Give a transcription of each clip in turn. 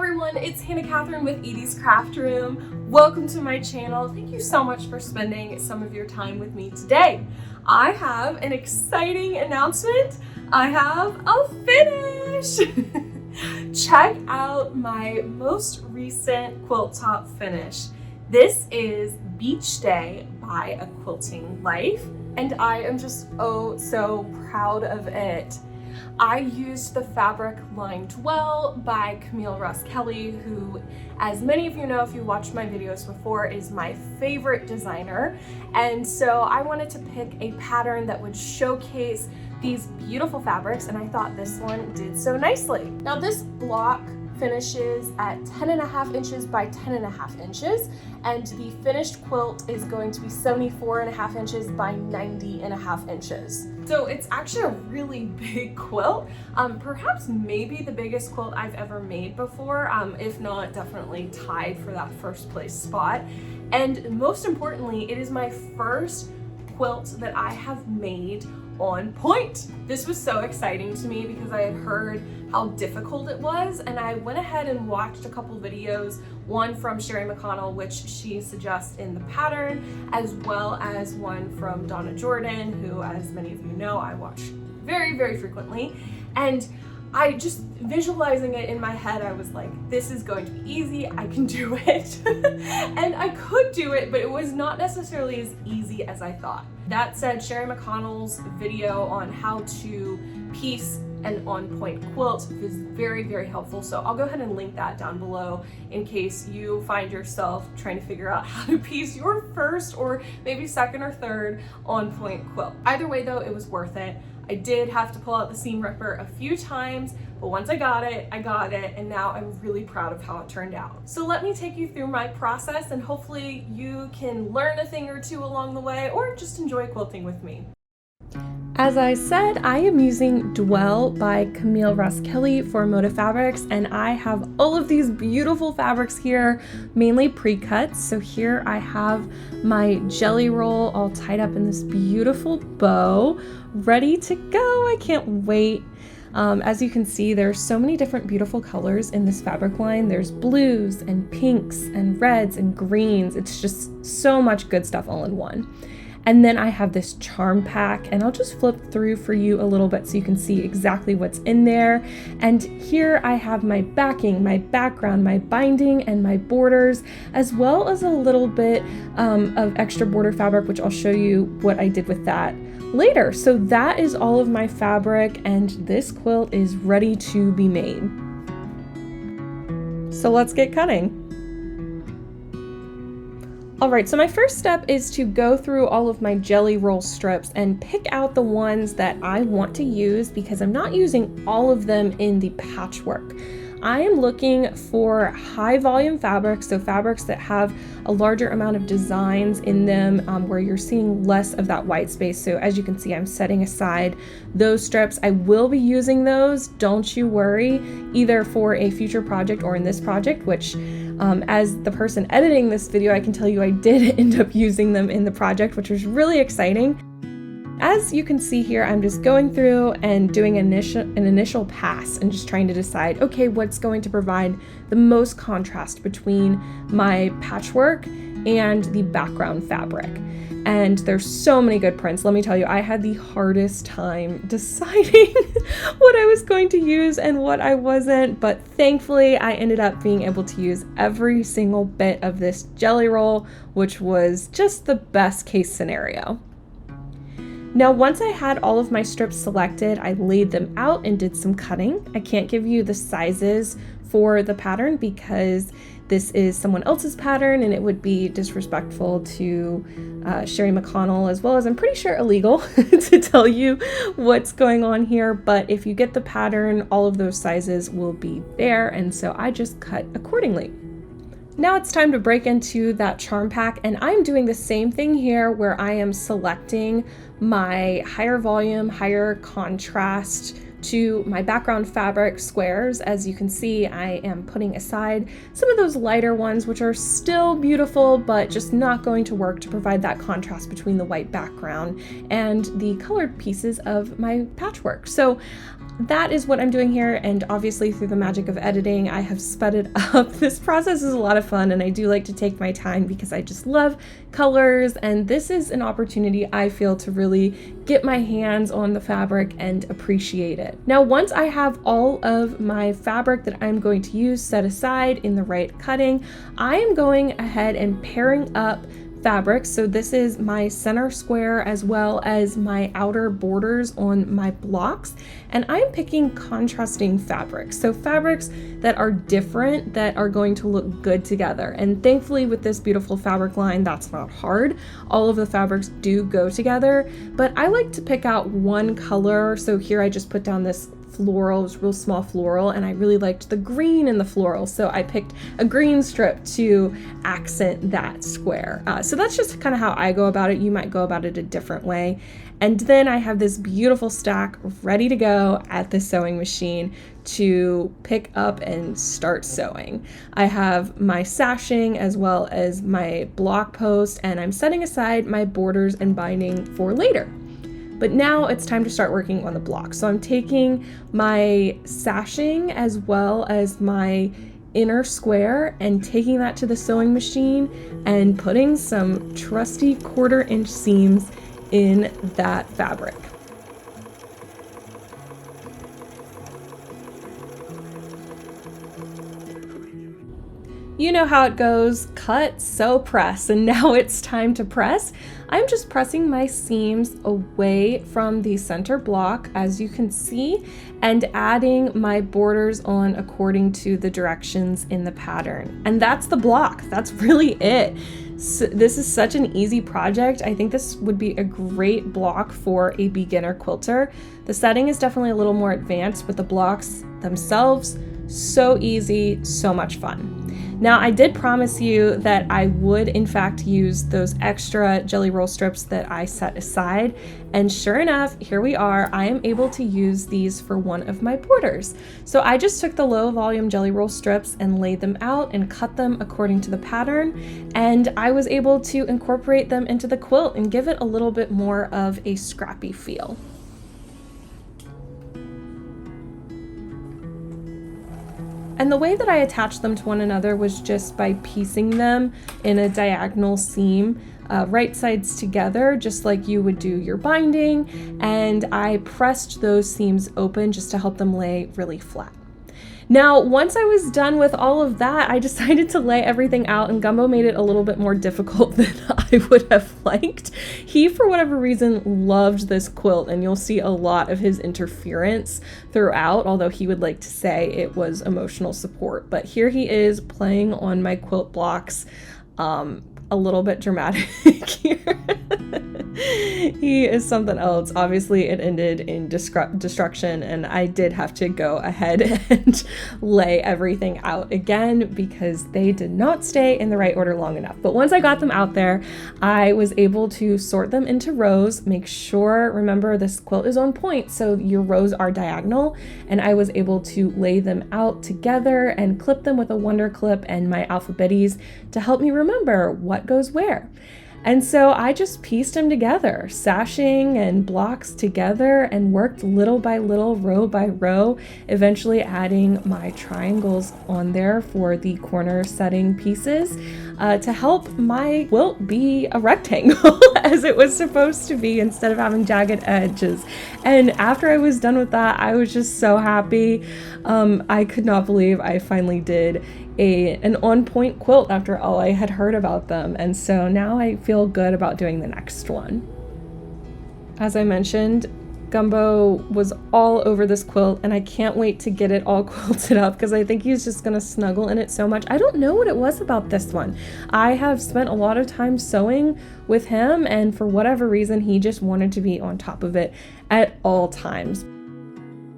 everyone, it's Hannah Catherine with Edie's Craft Room. Welcome to my channel. Thank you so much for spending some of your time with me today. I have an exciting announcement. I have a finish. Check out my most recent quilt top finish. This is Beach Day by A Quilting Life, and I am just so proud of it. I used the fabric line Dwell by Camille Roskelley, who, as many of you know if you watched my videos before, is my favorite designer. And so I wanted to pick a pattern that would showcase these beautiful fabrics, and I thought this one did so nicely. Now this block finishes at 10.5 inches by 10.5 inches, and the finished quilt is going to be 74.5 inches by 90.5 inches. So it's actually a really big quilt, perhaps maybe the biggest quilt I've ever made before, if not definitely tied for that first place spot. And most importantly, it is my first quilt that I have made on point. This was so exciting to me because I had heard how difficult it was, and I went ahead and watched a couple videos, one from Sherry McConnell, which she suggests in the pattern, as well as one from Donna Jordan, who, as many of you know, I watch very, very frequently. And I just visualizing it in my head, I was like, this is going to be easy, I can do it. And I could do it, but it was not necessarily as easy as I thought. That said, Sherry McConnell's video on how to piece an on-point quilt is very, very helpful. So I'll go ahead and link that down below in case you find yourself trying to figure out how to piece your first or maybe second or third on-point quilt. Either way though, it was worth it. I did have to pull out the seam ripper a few times, but once I got it, and now I'm really proud of how it turned out. So let me take you through my process, and hopefully you can learn a thing or two along the way, or just enjoy quilting with me. As I said, I am using Dwell by Camille Roskelley for Motive Fabrics, and I have all of these beautiful fabrics here, mainly pre-cuts. So here I have my jelly roll all tied up in this beautiful bow, ready to go. I can't wait. As you can see, there's so many different beautiful colors in this fabric line. There's blues and pinks and reds and greens. It's just so much good stuff all in one. And then I have this charm pack, and I'll just flip through for you a little bit so you can see exactly what's in there. And here I have my backing, my background, my binding, and my borders, as well as a little bit of extra border fabric, which I'll show you what I did with that later. So that is all of my fabric, and this quilt is ready to be made. So let's get cutting. Alright, so my first step is to go through all of my jelly roll strips and pick out the ones that I want to use, because I'm not using all of them in the patchwork. I am looking for high volume fabrics, so fabrics that have a larger amount of designs in them, where you're seeing less of that white space. So as you can see, I'm setting aside those strips. I will be using those, don't you worry, either for a future project or in this project, which as the person editing this video, I can tell you I did end up using them in the project, which was really exciting. As you can see here, I'm just going through and doing an initial pass and just trying to decide, okay, what's going to provide the most contrast between my patchwork and the background fabric. And there's so many good prints. Let me tell you, I had the hardest time deciding what I was going to use and what I wasn't, but thankfully I ended up being able to use every single bit of this jelly roll, which was just the best case scenario. Now, once I had all of my strips selected, I laid them out and did some cutting. I can't give you the sizes for the pattern because this is someone else's pattern and it would be disrespectful to Sherry McConnell, as well as I'm pretty sure illegal to tell you what's going on here. But if you get the pattern, all of those sizes will be there, and so I just cut accordingly. Now it's time to break into that charm pack, and I'm doing the same thing here where I am selecting my higher volume, higher contrast to my background fabric squares. As you can see, I am putting aside some of those lighter ones, which are still beautiful, but just not going to work to provide that contrast between the white background and the colored pieces of my patchwork. So that is what I'm doing here, and obviously through the magic of editing, I have sped it up. This process is a lot of fun, and I do like to take my time because I just love colors, and this is an opportunity I feel to really get my hands on the fabric and appreciate it. Now, once I have all of my fabric that I'm going to use set aside in the right cutting, I am going ahead and pairing up fabric. So this is my center square as well as my outer borders on my blocks, and I'm picking contrasting fabrics, so fabrics that are different, that are going to look good together. And thankfully with this beautiful fabric line, that's not hard. All of the fabrics do go together, but I like to pick out one color. So here I just put down this floral, this real small floral, and I really liked the green in the floral, so I picked a green strip to accent that square. So that's just kind of how I go about it. You might go about it a different way. And then I have this beautiful stack ready to go at the sewing machine to pick up and start sewing. I have my sashing as well as my block post, and I'm setting aside my borders and binding for later. But now it's time to start working on the block. So I'm taking my sashing as well as my inner square and taking that to the sewing machine and putting some trusty 1/4 inch seams in that fabric. You know how it goes, cut, sew, press, and now it's time to press. I'm just pressing my seams away from the center block, as you can see, and adding my borders on according to the directions in the pattern. And that's the block, that's really it. So this is such an easy project. I think this would be a great block for a beginner quilter. The setting is definitely a little more advanced, but the blocks themselves, so easy, so much fun. Now, I did promise you that I would in fact use those extra jelly roll strips that I set aside, and sure enough, here we are. I am able to use these for one of my borders. So I just took the low volume jelly roll strips and laid them out and cut them according to the pattern, and I was able to incorporate them into the quilt and give it a little bit more of a scrappy feel. And the way that I attached them to one another was just by piecing them in a diagonal seam, right sides together, just like you would do your binding. And I pressed those seams open just to help them lay really flat. Now, once I was done with all of that, I decided to lay everything out, and Gumbo made it a little bit more difficult than I would have liked. He, for whatever reason, loved this quilt, and you'll see a lot of his interference throughout, although he would like to say it was emotional support. But here he is playing on my quilt blocks, a little bit dramatic here. He is something else. Obviously, it ended in destruction, and I did have to go ahead and lay everything out again because they did not stay in the right order long enough. But once I got them out there, I was able to sort them into rows. Make sure, remember, this quilt is on point, so your rows are diagonal, and I was able to lay them out together and clip them with a Wonder Clip and my Alphabetes to help me remember what goes where. And so I just pieced them together, sashing and blocks together, and worked little by little, row by row, eventually adding my triangles on there for the corner setting pieces to help my quilt be a rectangle as it was supposed to be instead of having jagged edges. And after I was done with that, I was just so happy. I could not believe I finally did an on-point quilt after all I had heard about them, and so now I feel good about doing the next one. As I mentioned, Gumbo was all over this quilt, and I can't wait to get it all quilted up because I think he's just gonna snuggle in it so much. I don't know what it was about this one. I have spent a lot of time sewing with him, and for whatever reason, he just wanted to be on top of it at all times.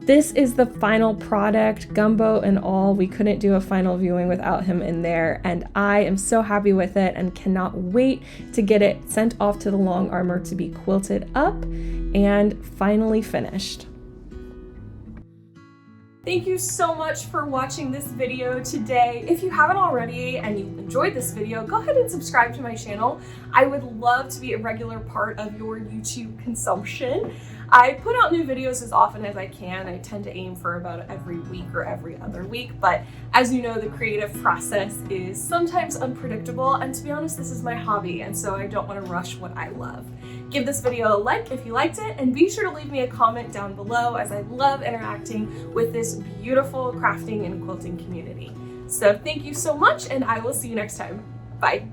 This is the final product, Gumbo and all. We couldn't do a final viewing without him in there, and I am so happy with it and cannot wait to get it sent off to the long armor to be quilted up and finally finished. Thank you so much for watching this video today. If you haven't already and you enjoyed this video, go ahead and subscribe to my channel. I would love to be a regular part of your YouTube consumption. I put out new videos as often as I can. I tend to aim for about every week or every other week, but as you know, the creative process is sometimes unpredictable, and to be honest, this is my hobby, and so I don't want to rush what I love. Give this video a like if you liked it, and be sure to leave me a comment down below, as I love interacting with this beautiful crafting and quilting community. So thank you so much, and I will see you next time. Bye.